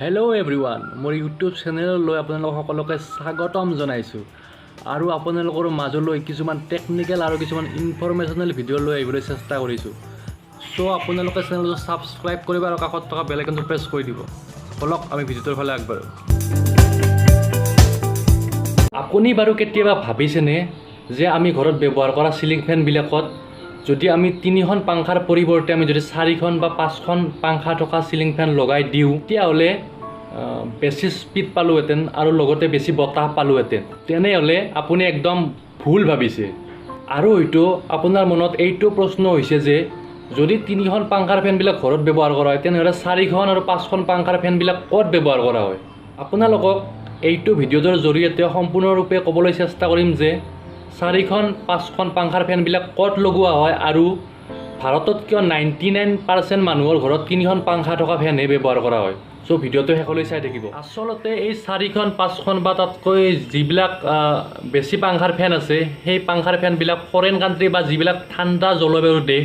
Hello' everyone, মোৰ YouTube চেনেললৈ আপোনালোক সকলোকে স্বাগতম জনাইছোঁ আৰু আপোনালোকৰ মাজলৈ কিছুমান টেকনিকেল আৰু কিছুমান ইনফৰমেশ্যনেল ভিডিঅ' লৈ আহিবলৈ চেষ্টা কৰিছোঁ। চ' আপোনালোকে চেনেলটো ছাবস্ক্ৰাইব কৰিব আৰু কাষত থকা বেল আইকনটো প্ৰেছ কৰি দিব। বলক আমি ভিডিঅ'টোৰ ফালে আগবাঢ়োঁ। আপুনি বাৰু কেতিয়াবা ভাবিছেনে যে আমি ঘৰত ব্যৱহাৰ কৰা চিলিং ফেনবিলাকত যদি আমি 3খন পাংখাৰ পৰিৱৰ্তে আমি যদি 4খন বা 5খন পাংখা থকা চিলিং ফেন লগাই দিওঁ তেতিয়াহ'লে বেছি স্পীড পালোহেঁতেন আৰু লগতে বেছি বতাহ পালোহেঁতেন। তেনেহ'লে আপুনি একদম ভুল ভাবিছে। আৰু হয়তো আপোনাৰ মনত এইটো প্ৰশ্ন হৈছে যে যদি 3খন পাংখাৰ ফেনবিলাক ঘৰত ব্যৱহাৰ কৰা হয় তেনেহ'লে 4খন আৰু 5খন পাংখাৰ ফেনবিলাক ক'ত ব্যৱহাৰ কৰা হয়। আপোনালোকক এইটো ভিডিঅ'টোৰ জৰিয়তে সম্পূৰ্ণৰূপে ক'বলৈ চেষ্টা কৰিম যে 4খন 5খন পাংখাৰ ফেনবিলাক ক'ত লগোৱা হয় আৰু ভাৰতত কিয় 99% মানুহৰ ঘৰত 3খন পাংখা থকা ফেনহে ব্যৱহাৰ কৰা হয়। চ' ভিডিঅ'টো শেষলৈ চাই থাকিব। আচলতে এই 4খন 5খন বা তাতকৈ যিবিলাক বেছি পাংখাৰ ফেন আছে সেই পাংখাৰ ফেনবিলাক ফৰেইন কাণ্ট্ৰি বা যিবিলাক ঠাণ্ডা জলবায়ুৰ দেশ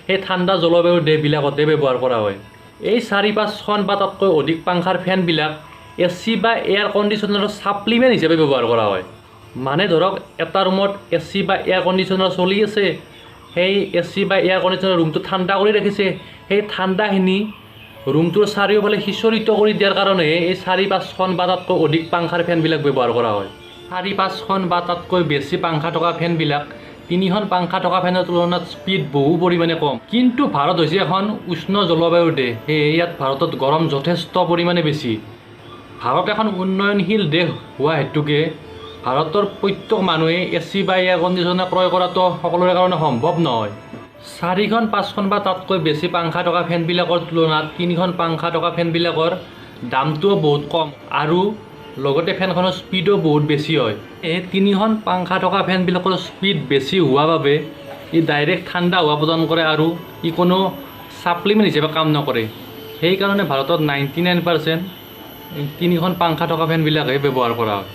সেই ঠাণ্ডা জলবায়ুৰ দেশবিলাকতে ব্যৱহাৰ কৰা হয়। এই 4-5খন বা তাতকৈ অধিক পাংখাৰ ফেনবিলাক AC বা এয়াৰ কণ্ডিশ্যনাৰৰ ছাপ্লিমেণ্ট হিচাপে ব্যৱহাৰ কৰা হয়। মানে ধৰক এটা ৰুমত AC বা এয়াৰ কণ্ডিশ্যনাৰ চলি আছে, সেই AC বা এয়াৰ কণ্ডিশ্যনাৰ ৰুমটো ঠাণ্ডা কৰি ৰাখিছে, সেই ঠাণ্ডাখিনি ৰুমটোৰ চাৰিওফালে সিঁচৰিত কৰি দিয়াৰ কাৰণেহে এই 4-5খন বা তাতকৈ অধিক পাংখাৰ ফেনবিলাক ব্যৱহাৰ কৰা হয়। 4-5খন বা তাতকৈ বেছি পাংখা থকা ফেনবিলাক 3খন পাংখা থকা ফেনৰ তুলনাত স্পীড বহু পৰিমাণে কম। কিন্তু ভাৰত হৈছে এখন উষ্ণ জলবায়ুৰ দেশ, সেয়ে ইয়াত ভাৰতত গৰম যথেষ্ট পৰিমাণে বেছি। ভাৰত এখন উন্নয়নশীল দেশ হোৱা হেতুকে ভাৰতৰ প্ৰত্যেক মানুহে AC বা এয়াৰ কণ্ডিশ্যনাৰ ক্ৰয় কৰাটো সকলোৰে কাৰণে সম্ভৱ নহয়। 4খন 5খন বা তাতকৈ বেছি পাংখা থকা ফেনবিলাকৰ তুলনাত 3খন পাংখা থকা ফেনবিলাকৰ দামটোও বহুত কম আৰু লগতে ফেনখনৰ স্পীডো বহুত বেছি হয়। এই 3খন পাংখা থকা ফেনবিলাকৰ স্পীড বেছি হোৱা বাবে ই ডাইৰেক্ট ঠাণ্ডা হোৱা প্ৰদান কৰে আৰু ই কোনো ছাপ্লিমেণ্ট হিচাপে কাম নকৰে। সেইকাৰণে ভাৰতত 99% 3খন পাংখা থকা ফেনবিলাকহে ব্যৱহাৰ কৰা হয়।